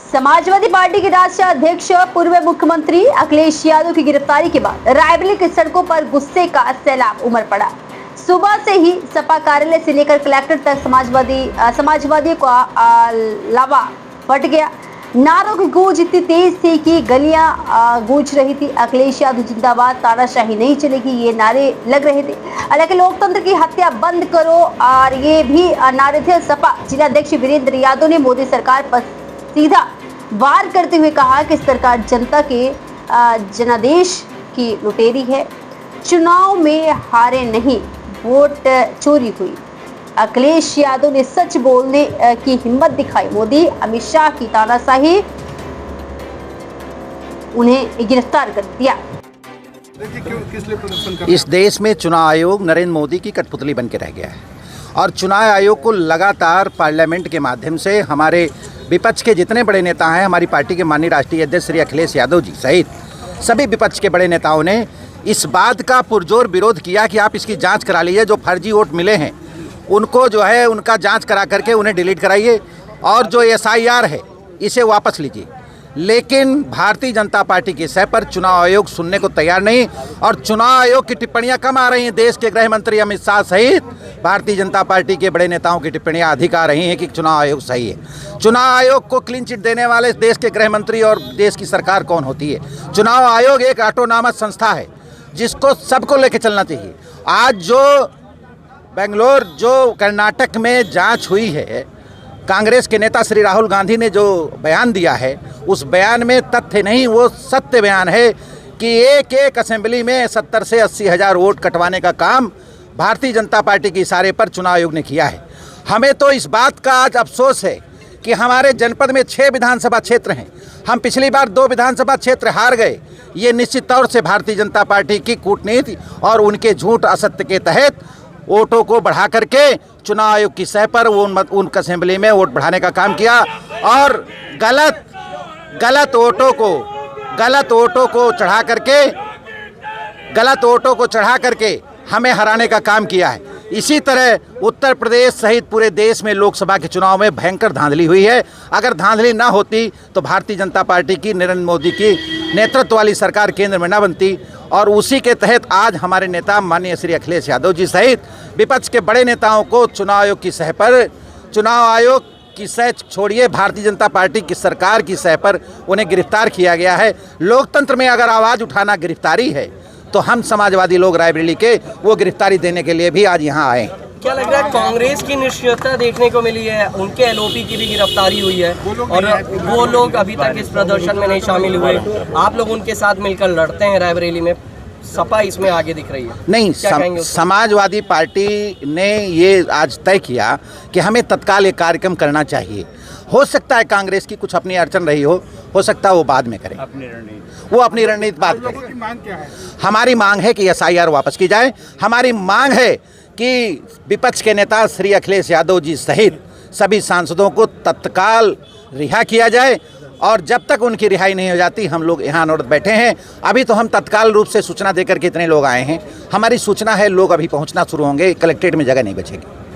Samajwadi party के राष्ट्रीय अध्यक्ष पूर्व मुख्यमंत्री अखिलेश यादव की गिरफ्तारी के बाद रायबरेली की सड़कों पर गुस्से का सैलाब उमड़ पड़ा। सुबह से ही सपा कार्यालय से लेकर कलेक्टर तक समाजवादियों का लावा फट गया। नारों की गूंज इतनी तेज थी कि गलियां गूंज रही थी। अखिलेश यादव जिंदाबाद, तानाशाही नहीं चलेगी, ये नारे लग रहे थे। हालांकि लोकतंत्र की हत्या बंद करो और ये भी नारे थे। सपा जिलाध्यक्ष वीरेंद्र यादव ने मोदी सरकार पर सीधा वार करते हुए कहा कि सरकार जनता के जनादेश की लुटेरी है। चुनाव में हारे नहीं, वोट चोरी हुई। अखिलेश यादव ने सच बोलने की हिम्मत दिखाई। मोदी अमित शाह की तानाशाही, उन्हें गिरफ्तार कर दिया। इस देश में चुनाव आयोग नरेंद्र मोदी की कठपुतली बन के रह गया है और चुनाव आयोग को लगातार पार्लियामेंट के माध्यम से हमारे विपक्ष के जितने बड़े नेता हैं, हमारी पार्टी के माननीय राष्ट्रीय अध्यक्ष श्री अखिलेश यादव जी सहित सभी विपक्ष के बड़े नेताओं ने इस बात का पुरजोर विरोध किया कि आप इसकी जांच करा लीजिए। जो फर्जी वोट मिले हैं उनको जो है उनका जांच करा करके उन्हें डिलीट कराइए और जो SIR है इसे वापस लीजिए। लेकिन भारतीय जनता पार्टी की सह पर चुनाव आयोग सुनने को तैयार नहीं और चुनाव आयोग की टिप्पणियां कम आ रही हैं। देश के गृह मंत्री अमित शाह सहित भारतीय जनता पार्टी के बड़े नेताओं की टिप्पणियां अधिक आ रही हैं कि चुनाव आयोग सही है। चुनाव आयोग को क्लीन चिट देने वाले देश के गृह मंत्री और देश की सरकार कौन होती है? चुनाव आयोग एक ऑटोनॉमस संस्था है जिसको सबको लेके चलना चाहिए। आज जो बेंगलोर, जो कर्नाटक में जांच हुई है, कांग्रेस के नेता श्री राहुल गांधी ने जो बयान दिया है उस बयान में तथ्य नहीं, वो सत्य बयान है कि एक असेंबली में 70 से 80 हज़ार वोट कटवाने का काम भारतीय जनता पार्टी के इशारे पर चुनाव आयोग ने किया है। हमें तो इस बात का आज अफसोस है कि हमारे जनपद में 6 विधानसभा क्षेत्र हैं। हम पिछली बार 2 विधानसभा क्षेत्र हार गए। ये निश्चित तौर से भारतीय जनता पार्टी की कूटनीति और उनके झूठ असत्य के तहत वोटों को बढ़ा करके चुनाव आयोग की सह पर उन असेंबली में वोट बढ़ाने का काम किया और गलत वोटों को चढ़ा करके हमें हराने का काम किया है। इसी तरह उत्तर प्रदेश सहित पूरे देश में लोकसभा के चुनाव में भयंकर धांधली हुई है। अगर धांधली ना होती तो भारतीय जनता पार्टी की नरेंद्र मोदी की नेतृत्व वाली सरकार केंद्र में न बनती और उसी के तहत आज हमारे नेता माननीय श्री अखिलेश यादव जी सहित विपक्ष के बड़े नेताओं को चुनाव आयोग की सह पर, चुनाव आयोग की सह छोड़िए, भारतीय जनता पार्टी की सरकार की सह पर उन्हें गिरफ्तार किया गया है। लोकतंत्र में अगर आवाज़ उठाना गिरफ्तारी है तो हम समाजवादी लोग रायबरेली के वो गिरफ्तारी देने के लिए भी आज यहाँ आए। क्या लग रहा है कांग्रेस की निष्क्रियता देखने को मिली है? उनके LOP की भी गिरफ्तारी हुई है और वो लोग अभी तक इस प्रदर्शन में नहीं शामिल हुए। आप लोग उनके साथ मिलकर लड़ते हैं रायबरेली में, सपा इसमें आगे दिख रही है। नहीं, समाजवादी पार्टी ने ये आज तय किया कि हमें तत्काल ये कार्यक्रम करना चाहिए। हो सकता है कांग्रेस की कुछ अपनी अड़चन रही हो सकता है वो बाद में करें, वो अपनी रणनीति बात करें। हमारी मांग है कि SIR वापस की जाए। हमारी मांग है कि विपक्ष के नेता श्री अखिलेश यादव जी सहित सभी सांसदों को तत्काल रिहा किया जाए और जब तक उनकी रिहाई नहीं हो जाती हम लोग यहाँ अनवरत बैठे हैं। अभी तो हम तत्काल रूप से सूचना देकर के इतने लोग आए हैं। हमारी सूचना है लोग अभी पहुँचना शुरू होंगे, कलेक्ट्रेट में जगह नहीं बचेगी।